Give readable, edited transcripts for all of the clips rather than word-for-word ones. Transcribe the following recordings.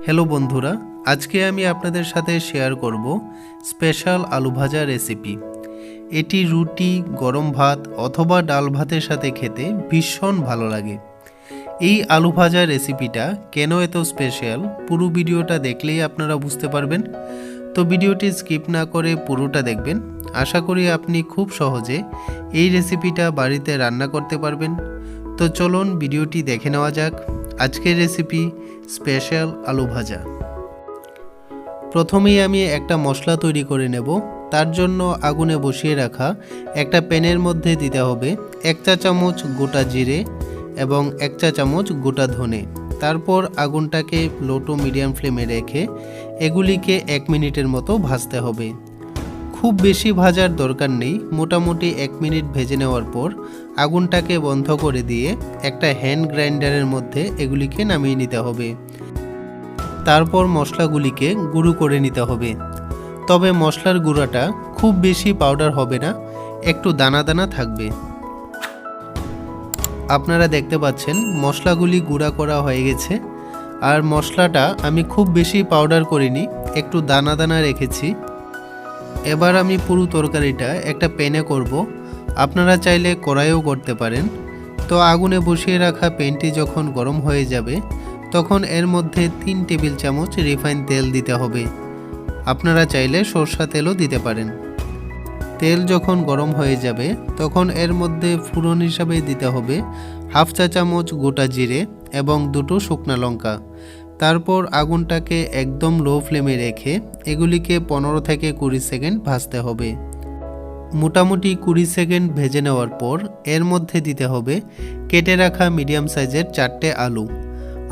Hello বন্ধুরা, আজকে আমি আপনাদের সাথে শেয়ার করব স্পেশাল আলু ভাজা রেসিপি। এটি রুটি, গরম ভাত অথবা ডাল ভাতের সাথে খেতে ভীষণ ভালো লাগে। এই আলু ভাজা রেসিপিটা কেন এত স্পেশাল, পুরো ভিডিওটা দেখলেই আপনারা বুঝতে পারবেন। তো ভিডিওটি স্কিপ না করে পুরোটা দেখবেন। আশা করি আপনি খুব সহজে এই রেসিপিটা বাড়িতে রান্না করতে পারবেন। তো চলুন ভিডিওটি দেখে নেওয়া যাক। আজকের রেসিপি স্পেশাল আলু ভাজা। প্রথমেই আমি একটা মশলা তৈরি করে নেব। তার জন্য আগুনে বসিয়ে রাখা একটা প্যানের মধ্যে দিতে হবে 1 চা চামচ গোটা জিরে এবং 1 চা চামচ গোটা ধনে। তারপর আগুনটাকে লো টু মিডিয়াম ফ্লেমে রেখে এগুলিকে 1 মিনিটের মতো ভাজতে হবে। খুব বেশি ভাজার দরকার নেই, মোটামুটি 1 মিনিট ভেজে নেওয়ার পর আগুনটাকে বন্ধ করে দিয়ে একটা হ্যান্ড গ্রাইন্ডারের মধ্যে এগুলিকে নামিয়ে নিতে হবে। তারপর মশলাগুলিকে গুঁড়ো করে নিতে হবে। তবে মশলার গুঁড়াটা খুব বেশি পাউডার হবে না, একটু দানা দানা থাকবে। আপনারা দেখতে পাচ্ছেন মশলাগুলি গুঁড়া করা হয়ে গেছে। আর মশলাটা আমি খুব বেশি পাউডার করিনি, একটু দানা দানা রেখেছি। এবার আমি পুরো তরকারিটা একটা প্যানে করব। আপনারা চাইলে কড়াইও করতে পারেন। তো আগুনে বসিয়ে রাখা প্যানটি যখন গরম হয়ে যাবে তখন এর মধ্যে 3 টেবিল চামচ রিফাইন তেল দিতে হবে। আপনারা চাইলে সরষা তেলও দিতে পারেন। তেল যখন গরম হয়ে যাবে তখন এর মধ্যে ফোড়ন হিসাবে দিতে হবে 1/2 চা চামচ গোটা জিরে এবং 2টো শুকনা লঙ্কা। তারপর আগুনটাকে একদম লো ফ্লেমে রেখে এগুলিকে 15 থেকে 20 সেকেন্ড ভাজতে হবে। মোটামুটি 20 সেকেন্ড ভেজে নেওয়ার পর এর মধ্যে দিতে হবে কেটে রাখা মিডিয়াম সাইজের 4টে আলু।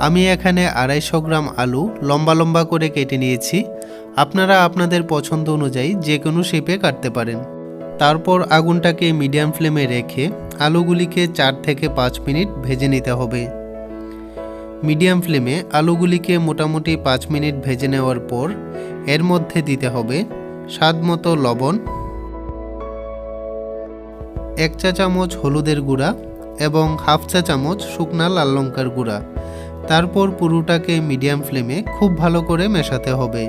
আমি এখানে 250 গ্রাম আলু লম্বা লম্বা করে কেটে নিয়েছি। আপনারা আপনাদের পছন্দ অনুযায়ী যে কোনো শেপে কাটতে পারেন। তারপর আগুনটাকে মিডিয়াম ফ্লেমে রেখে আলুগুলিকে 4 থেকে 5 মিনিট ভেজে নিতে হবে। মিডিয়াম ফ্লেমে আলুগুলিকে মোটামুটি 5 মিনিট ভেজে নেওয়ার পর এর মধ্যে দিতে হবে স্বাদ মতো লবণ, 1 চা চামচ হলুদের গুঁড়া এবং 1/2 চা চামচ শুকনা লাল লঙ্কার গুঁড়া। তারপর পুরোটাকে মিডিয়াম ফ্লেমে খুব ভালো করে মেশাতে হবে।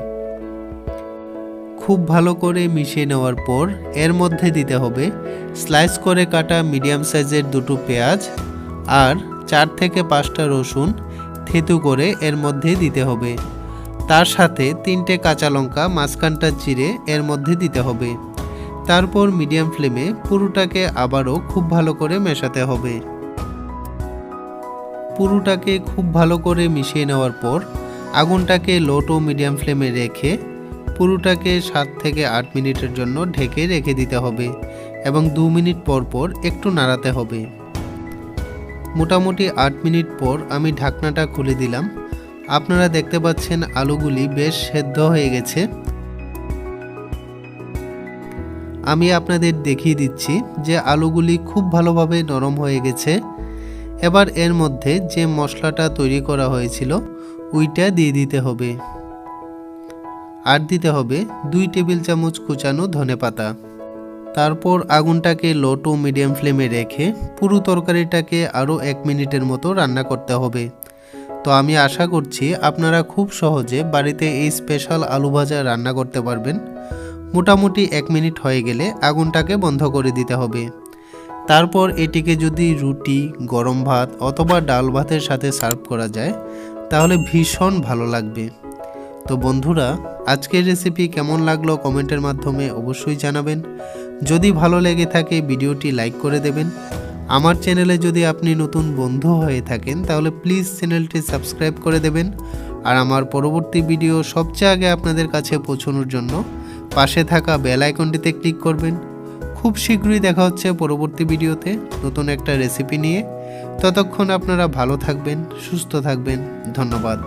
খুব ভালো করে মিশিয়ে নেওয়ার পর এর মধ্যে দিতে হবে স্লাইস করে কাটা মিডিয়াম সাইজের 2টো পেঁয়াজ আর 4 থেকে 5টা রসুন থেতু করে এর মধ্যে দিতে হবে। তার সাথে 3টে কাঁচা লঙ্কা মাঝখানটা চিরে এর মধ্যে দিতে হবে। তারপর মিডিয়াম ফ্লেমে পুরোটাকে আবারও খুব ভালো করে মেশাতে হবে। পুরোটাকে খুব ভালো করে মিশিয়ে নেওয়ার পর আগুনটাকে লো টু মিডিয়াম ফ্লেমে রেখে পুরোটাকে 7 থেকে 8 মিনিটের জন্য ঢেকে রেখে দিতে হবে এবং 2 মিনিট পর পর একটু নাড়াতে হবে। মোটামুটি 8 মিনিট পর আমি ঢাকনাটা খুলে দিলাম। আপনারা দেখতে পাচ্ছেন আলুগুলি বেশ সেদ্ধ হয়ে গেছে। আমি আপনাদের দেখিয়ে দিচ্ছি যে আলুগুলি খুব ভালোভাবে নরম হয়ে গেছে। এবার এর মধ্যে যে মশলাটা তৈরি করা হয়েছিল ওইটা দিয়ে দিতে হবে। আর দিতে হবে 2 টেবিল চামচ কুচানো ধনেপাতা। তারপর আগুনটাকে লো টু মিডিয়াম ফ্লেমে রেখে পুরো তরকারিটাকে আরও 1 মিনিটের মতো রান্না করতে হবে। তো আমি আশা করছি আপনারা খুব সহজে বাড়িতে এই স্পেশাল আলু ভাজা রান্না করতে পারবেন। মোটামুটি 1 মিনিট হয়ে গেলে আগুনটাকে বন্ধ করে দিতে হবে। তারপর এটিকে যদি রুটি, গরম ভাত অথবা ডাল ভাতের সাথে সার্ভ করা যায় তাহলে ভীষণ ভালো লাগবে। তো বন্ধুরা, আজকের রেসিপি কেমন লাগলো কমেন্টের মাধ্যমে অবশ্যই জানাবেন। যদি ভালো লেগে থাকে ভিডিওটি লাইক করে দেবেন। আমার চ্যানেলে যদি আপনি নতুন বন্ধু হয়ে থাকেন তাহলে প্লিজ চ্যানেলটি সাবস্ক্রাইব করে দেবেন। আর আমার পরবর্তী ভিডিও সবচেয়ে আগে আপনাদের কাছে পৌঁছানোর জন্য পাশে থাকা বেল আইকনটিতে ক্লিক করবেন। খুব শীঘ্রই দেখা হচ্ছে পরবর্তী ভিডিওতে নতুন একটা রেসিপি নিয়ে। ততক্ষণ আপনারা ভালো থাকবেন, সুস্থ থাকবেন। ধন্যবাদ।